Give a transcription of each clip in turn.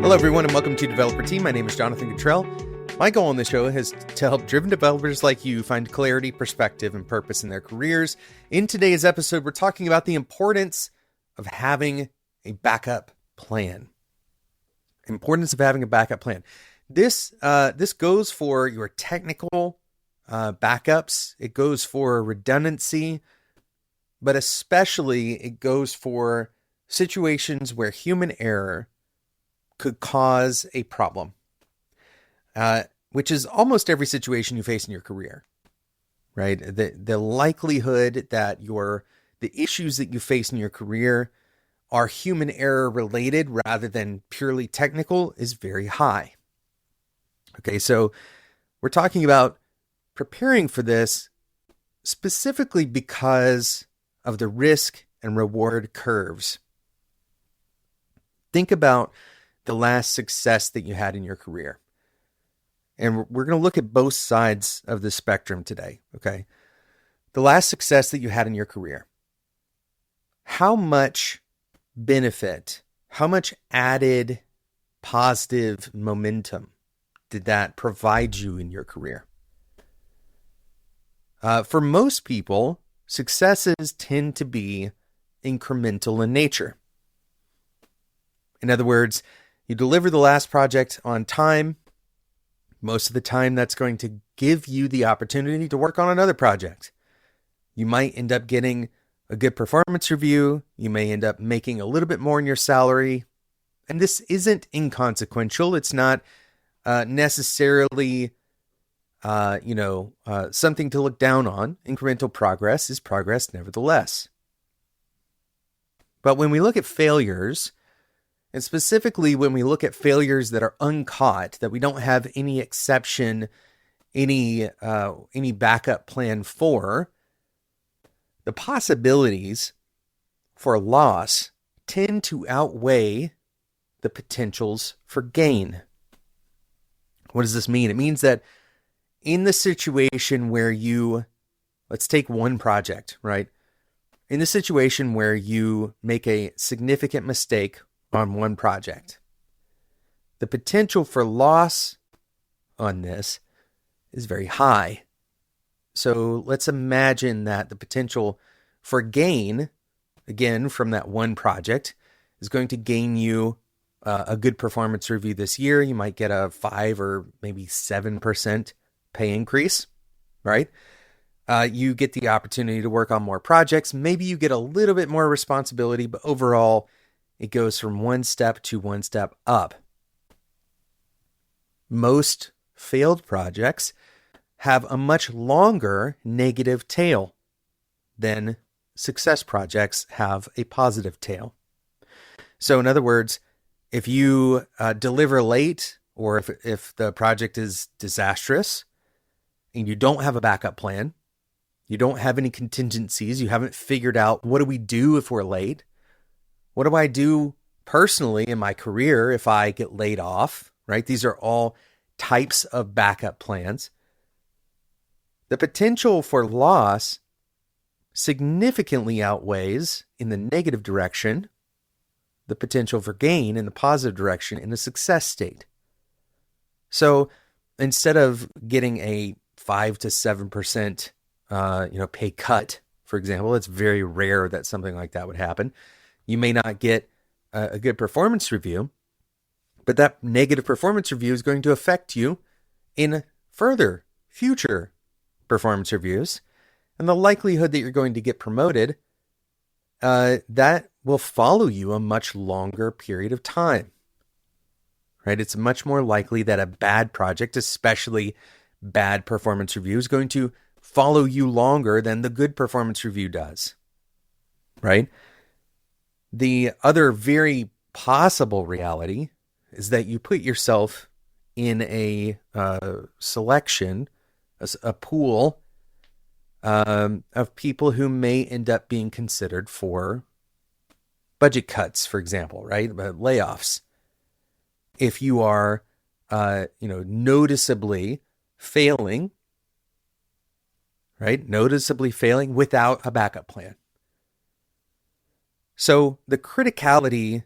Hello, everyone, and welcome to Developer Team. My name is Jonathan Cottrell. My goal on the show is to help driven developers like you find clarity, perspective, and purpose in their careers. In today's episode, we're talking about the importance of having a backup plan. Importance of having a backup plan. This goes for your technical backups. It goes for redundancy, but especially it goes for situations where human error could cause a problem, which is almost every situation you face in your career, right? The likelihood that the issues that you face in your career are human error related rather than purely technical is very high. Okay, so we're talking about preparing for this specifically because of the risk and reward curves. Think about the last success that you had in your career. And we're going to look at both sides of the spectrum today, okay? The last success that you had in your career. How much benefit, how much added positive momentum did that provide you in your career? For most people, successes tend to be incremental in nature. In other words, you deliver the last project on time. Most of the time, that's going to give you the opportunity to work on another project. You might end up getting a good performance review. You may end up making a little bit more in your salary. And this isn't inconsequential. It's not necessarily, something to look down on. Incremental progress is progress nevertheless. But when we look at failures, and specifically when we look at failures that are uncaught, that we don't have any exception, any backup plan for, the possibilities for loss tend to outweigh the potentials for gain. What does this mean? It means that in the situation where let's take one project, right? In the situation where you make a significant mistake on one project, the potential for loss on this is very high. So let's imagine that the potential for gain, again, from that one project is going to gain you a good performance review this year. You might get a 5 or maybe 7% pay increase, right? You get the opportunity to work on more projects. Maybe you get a little bit more responsibility, but overall, it goes from one step to one step up. Most failed projects have a much longer negative tail than success projects have a positive tail. So in other words, if you deliver late, or if the project is disastrous and you don't have a backup plan, you don't have any contingencies, you haven't figured out what do we do if we're late? What do I do personally in my career if I get laid off, right? These are all types of backup plans. The potential for loss significantly outweighs in the negative direction the potential for gain in the positive direction in a success state. So instead of getting a 5 to 7% pay cut, for example, it's very rare that something like that would happen. You may not get a good performance review, but that negative performance review is going to affect you in further future performance reviews. And the likelihood that you're going to get promoted, that will follow you a much longer period of time, right? It's much more likely that a bad project, especially bad performance review, is going to follow you longer than the good performance review does, right? The other very possible reality is that you put yourself in a selection, a pool of people who may end up being considered for budget cuts, for example, right? Layoffs. If you are, noticeably failing, right? Noticeably failing without a backup plan. So the criticality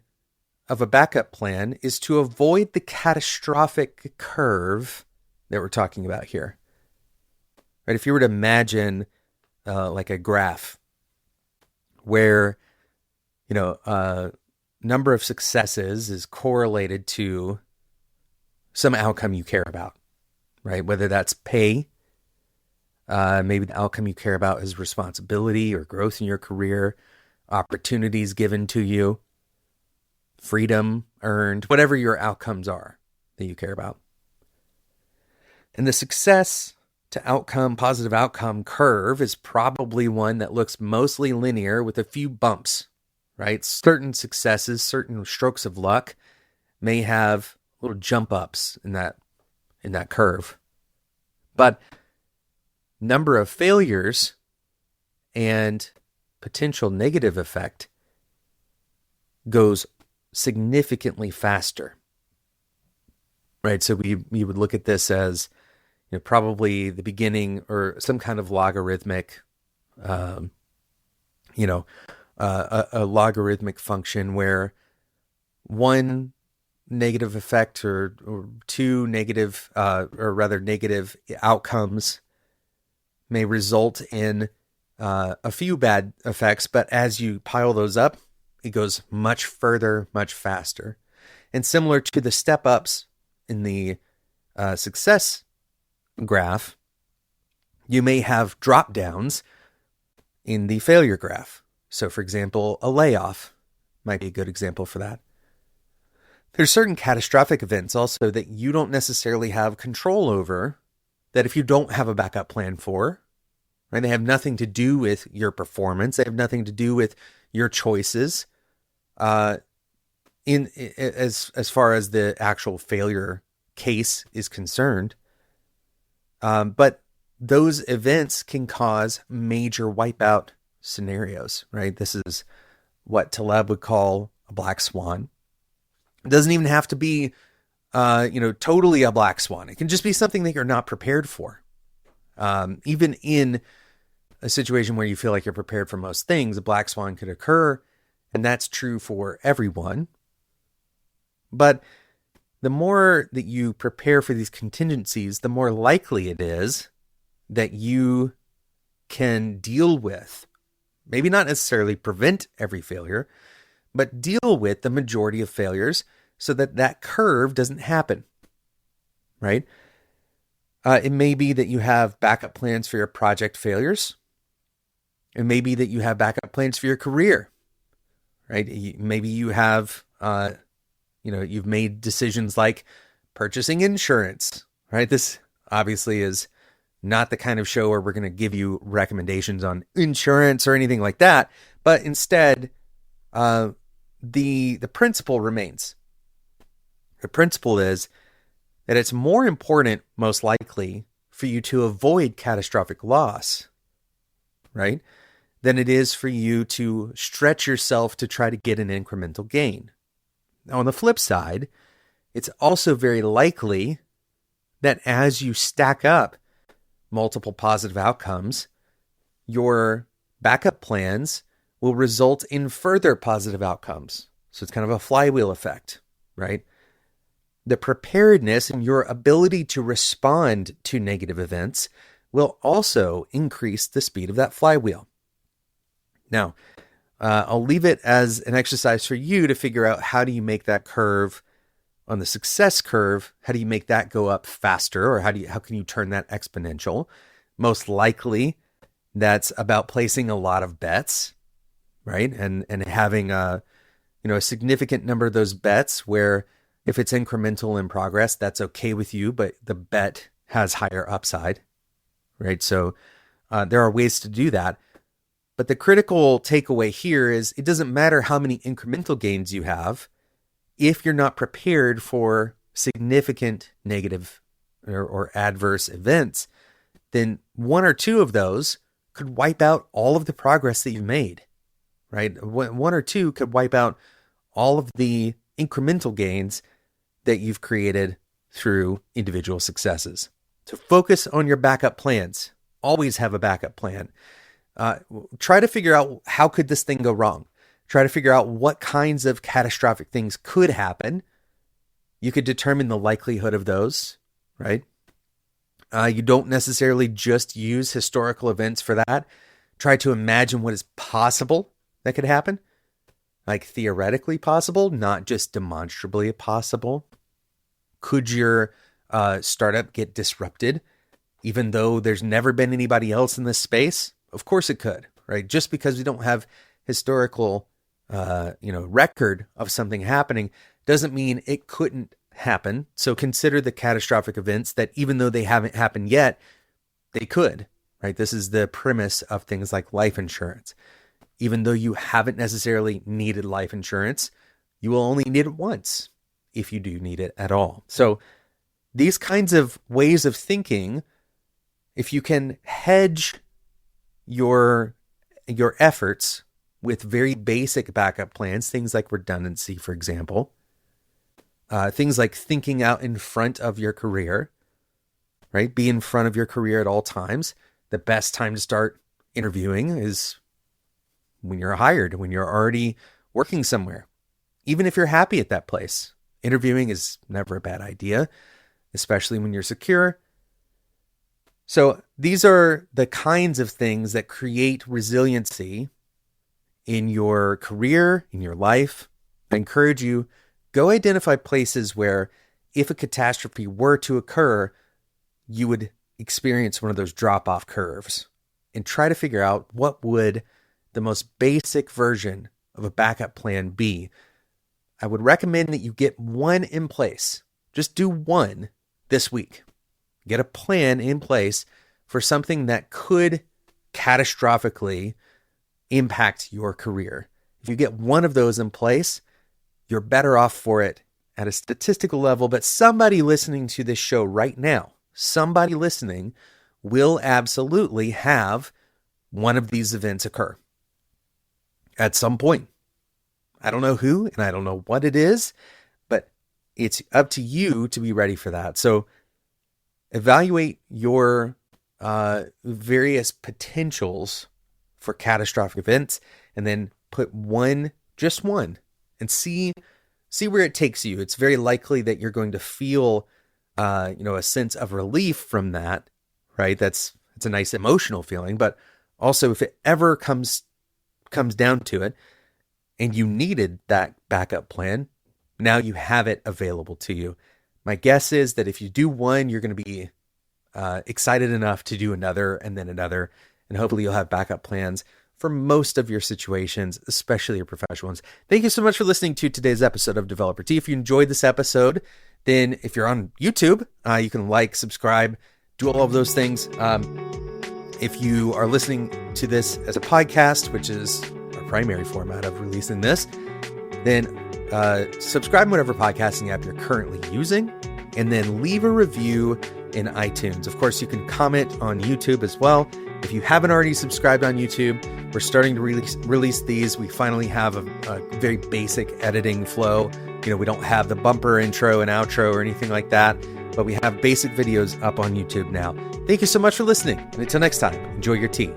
of a backup plan is to avoid the catastrophic curve that we're talking about here. Right? If you were to imagine like a graph where, number of successes is correlated to some outcome you care about, right? Whether that's pay, maybe the outcome you care about is responsibility or growth in your career, opportunities given to you, freedom earned, whatever your outcomes are that you care about. And the success to outcome, positive outcome curve is probably one that looks mostly linear with a few bumps, right? Certain successes, certain strokes of luck may have little jump ups in that curve. But number of failures and potential negative effect goes significantly faster, right? So we would look at this as probably the beginning or some kind of logarithmic, a logarithmic function where one negative effect or two negative, or rather negative outcomes may result in a few bad effects, but as you pile those up, it goes much further, much faster. And similar to the step ups in the success graph, you may have drop downs in the failure graph. So for example, a layoff might be a good example for that. There's certain catastrophic events also that you don't necessarily have control over, that if you don't have a backup plan for, right? They have nothing to do with your performance. They have nothing to do with your choices, as far as the actual failure case is concerned. But those events can cause major wipeout scenarios, right? This is what Taleb would call a black swan. It doesn't even have to be, totally a black swan. It can just be something that you're not prepared for. Even in a situation where you feel like you're prepared for most things, a black swan could occur, and that's true for everyone. But the more that you prepare for these contingencies, the more likely it is that you can deal with, maybe not necessarily prevent every failure, but deal with the majority of failures so that that curve doesn't happen, right? It may be that you have backup plans for your project failures. It may be that you have backup plans for your career, right? Maybe you have, you've made decisions like purchasing insurance, right? This obviously is not the kind of show where we're going to give you recommendations on insurance or anything like that, but instead, the principle remains. The principle is that it's more important, most likely, for you to avoid catastrophic loss, right, than it is for you to stretch yourself to try to get an incremental gain. Now, on the flip side, it's also very likely that as you stack up multiple positive outcomes, your backup plans will result in further positive outcomes. So it's kind of a flywheel effect, right? The preparedness and your ability to respond to negative events will also increase the speed of that flywheel. Now, I'll leave it as an exercise for you to figure out how do you make that curve on the success curve, how do you make that go up faster, or how can you turn that exponential? Most likely, that's about placing a lot of bets, right? And having a significant number of those bets where if it's incremental in progress, that's okay with you, but the bet has higher upside, right? So there are ways to do that. But the critical takeaway here is it doesn't matter how many incremental gains you have if you're not prepared for significant negative or adverse events, then one or two of those could wipe out all of the progress that you've made, right? One or two could wipe out all of the incremental gains that you've created through individual successes. So focus on your backup plans. Always have a backup plan. Try to figure out how could this thing go wrong. try to figure out what kinds of catastrophic things could happen. You could determine the likelihood of those, right? You don't necessarily just use historical events for that. Try to imagine what is possible that could happen, like theoretically possible, not just demonstrably possible. Could your startup get disrupted, even though there's never been anybody else in this space? Of course it could, right? Just because we don't have historical, record of something happening doesn't mean it couldn't happen. So consider the catastrophic events that, even though they haven't happened yet, they could, right? This is the premise of things like life insurance. Even though you haven't necessarily needed life insurance, you will only need it once if you do need it at all. So these kinds of ways of thinking, if you can hedge your efforts with very basic backup plans, things like redundancy, for example, things like thinking out in front of your career, right? Be in front of your career at all times. The best time to start interviewing is when you're hired, when you're already working somewhere. Even if you're happy at that place, interviewing is never a bad idea, especially when you're secure. So these are the kinds of things that create resiliency in your career, in your life. I encourage you, go identify places where if a catastrophe were to occur, you would experience one of those drop-off curves, and try to figure out what would the most basic version of a backup plan be. I would recommend that you get one in place. Just do one this week. Get a plan in place for something that could catastrophically impact your career. If you get one of those in place, you're better off for it at a statistical level. But somebody listening to this show right now, somebody listening will absolutely have one of these events occur at some point. I don't know who, and I don't know what it is, but it's up to you to be ready for that. So evaluate your various potentials for catastrophic events, and then put just one, and see where it takes you. It's very likely that you're going to feel, a sense of relief from that, right? It's a nice emotional feeling, but also if it ever comes down to it, and you needed that backup plan, now you have it available to you. My guess is that if you do one, you're going to be excited enough to do another, and then another, and hopefully you'll have backup plans for most of your situations, especially your professional ones. Thank you so much for listening to today's episode of Developer Tea. If you enjoyed this episode, then if you're on YouTube, you can like, subscribe, do all of those things. If you are listening to this as a podcast, which is our primary format of releasing this, then subscribe in whatever podcasting app you're currently using, and then leave a review in iTunes. Of course, you can comment on YouTube as well. If you haven't already subscribed on YouTube, we're starting to release these. We finally have a very basic editing flow. We don't have the bumper intro and outro or anything like that, but we have basic videos up on YouTube now. Thank you so much for listening. And until next time, enjoy your tea.